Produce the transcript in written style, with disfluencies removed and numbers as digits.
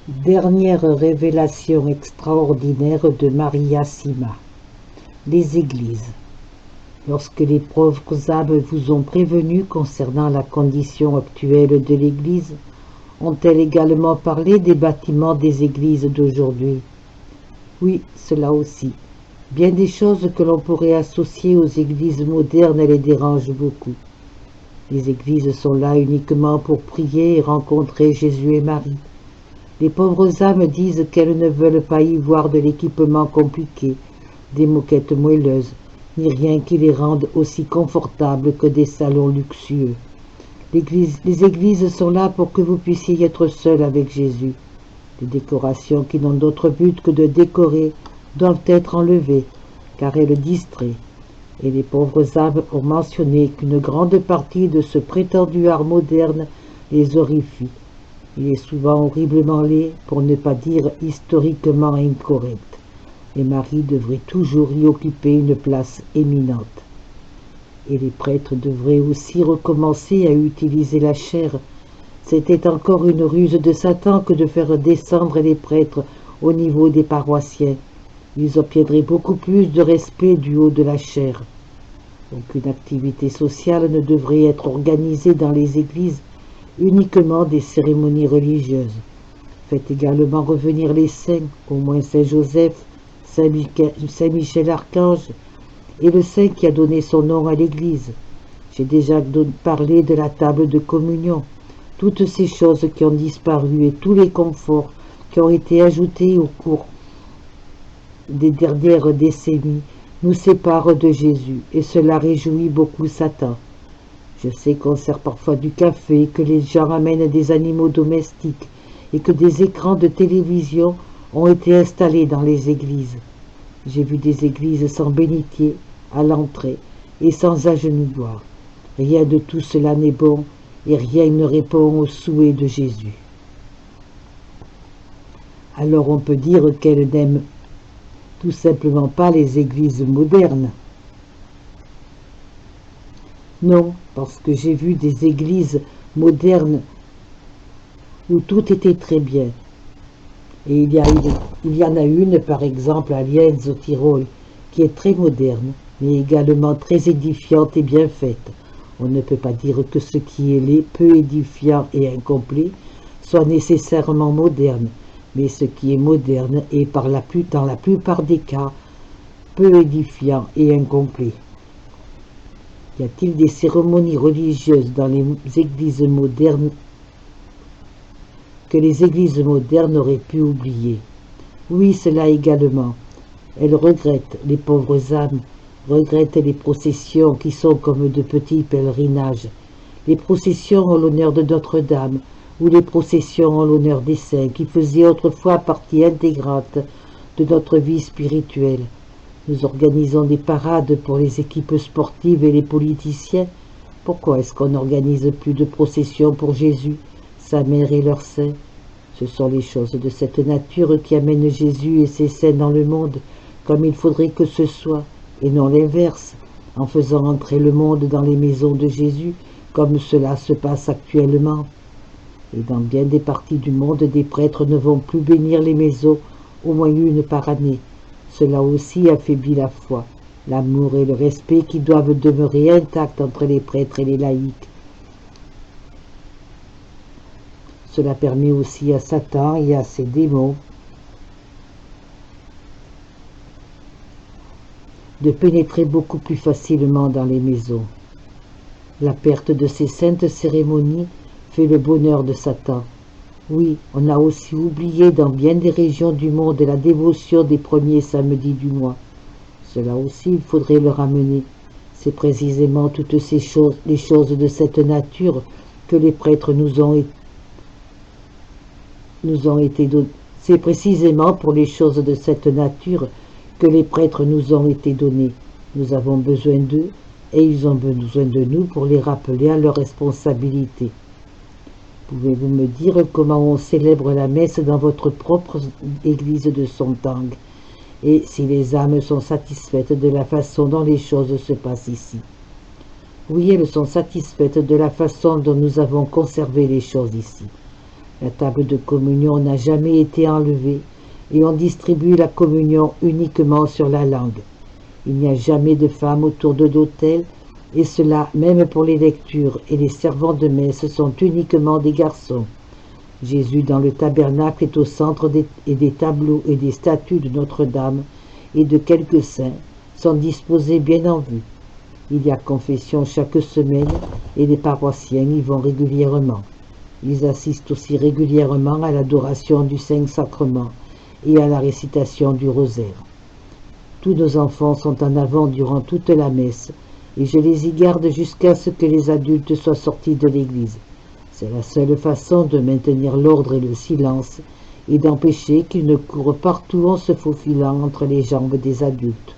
Dernière révélation extraordinaire de Maria Sima. Les églises. Lorsque les pauvres âmes vous ont prévenu concernant la condition actuelle de l'Église, ont-elles également parlé des bâtiments des églises d'aujourd'hui? Oui, cela aussi. Bien des choses que l'on pourrait associer aux églises modernes les dérangent beaucoup. Les églises sont là uniquement pour prier et rencontrer Jésus et Marie. Les pauvres âmes disent qu'elles ne veulent pas y voir de l'équipement compliqué, des moquettes moelleuses, ni rien qui les rende aussi confortables que des salons luxueux. Les églises sont là pour que vous puissiez être seul avec Jésus. Les décorations qui n'ont d'autre but que de décorer doivent être enlevées, car elles distraient. Et les pauvres âmes ont mentionné qu'une grande partie de ce prétendu art moderne les horrifie. Il est souvent horriblement laid, pour ne pas dire historiquement incorrect, et Marie devrait toujours y occuper une place éminente. Et les prêtres devraient aussi recommencer à utiliser la chair. C'était encore une ruse de Satan que de faire descendre les prêtres au niveau des paroissiens. Ils obtiendraient beaucoup plus de respect du haut de la chair. Aucune activité sociale ne devrait être organisée dans les églises, uniquement des cérémonies religieuses. Faites également revenir les saints, au moins Saint Joseph, Saint Michel Archange et le saint qui a donné son nom à l'Église. J'ai déjà parlé de la table de communion. Toutes ces choses qui ont disparu et tous les conforts qui ont été ajoutés au cours des dernières décennies nous séparent de Jésus, et cela réjouit beaucoup Satan. Je sais qu'on sert parfois du café, que les gens amènent des animaux domestiques et que des écrans de télévision ont été installés dans les églises. J'ai vu des églises sans bénitier à l'entrée et sans agenouilloir. Rien de tout cela n'est bon et rien ne répond aux souhaits de Jésus. Alors on peut dire qu'elle n'aime tout simplement pas les églises modernes. Non, parce que j'ai vu des églises modernes où tout était très bien. Et il y en a une, par exemple, à Lienz, au Tyrol, qui est très moderne, mais également très édifiante et bien faite. On ne peut pas dire que ce qui est laid, peu édifiant et incomplet soit nécessairement moderne, mais ce qui est moderne est dans la plupart des cas peu édifiant et incomplet. Y a-t-il des cérémonies religieuses dans les églises modernes que les églises modernes auraient pu oublier? Oui, cela également. Elles regrettent, les pauvres âmes, regrettent les processions qui sont comme de petits pèlerinages, les processions en l'honneur de Notre-Dame, ou les processions en l'honneur des saints qui faisaient autrefois partie intégrante de notre vie spirituelle. Nous organisons des parades pour les équipes sportives et les politiciens. Pourquoi est-ce qu'on n'organise plus de processions pour Jésus, sa mère et leurs saints? Ce sont les choses de cette nature qui amènent Jésus et ses saints dans le monde, comme il faudrait que ce soit, et non l'inverse, en faisant entrer le monde dans les maisons de Jésus, comme cela se passe actuellement. Et dans bien des parties du monde, des prêtres ne vont plus bénir les maisons, au moins une par année. Cela aussi affaiblit la foi, l'amour et le respect qui doivent demeurer intacts entre les prêtres et les laïcs. Cela permet aussi à Satan et à ses démons de pénétrer beaucoup plus facilement dans les maisons. La perte de ces saintes cérémonies fait le bonheur de Satan. Oui, on a aussi oublié dans bien des régions du monde la dévotion des premiers samedis du mois. Cela aussi, il faudrait le ramener. C'est précisément toutes ces choses, les choses de cette nature que les prêtres nous ont été donnés. C'est précisément pour les choses de cette nature que les prêtres nous ont été donnés. Nous avons besoin d'eux et ils ont besoin de nous pour les rappeler à leurs responsabilités. Pouvez-vous me dire comment on célèbre la messe dans votre propre église de Sontang et si les âmes sont satisfaites de la façon dont les choses se passent ici? Oui, elles sont satisfaites de la façon dont nous avons conservé les choses ici. La table de communion n'a jamais été enlevée et on distribue la communion uniquement sur la langue. Il n'y a jamais de femmes autour de l'autel, et cela même pour les lectures, et les servants de messe sont uniquement des garçons. Jésus dans le tabernacle est au centre et des tableaux et des statues de Notre-Dame et de quelques saints sont disposés bien en vue. Il y a confession chaque semaine et les paroissiens y vont régulièrement. Ils assistent aussi régulièrement à l'adoration du Saint-Sacrement et à la récitation du rosaire. Tous nos enfants sont en avant durant toute la messe et je les y garde jusqu'à ce que les adultes soient sortis de l'église. C'est la seule façon de maintenir l'ordre et le silence et d'empêcher qu'ils ne courent partout en se faufilant entre les jambes des adultes.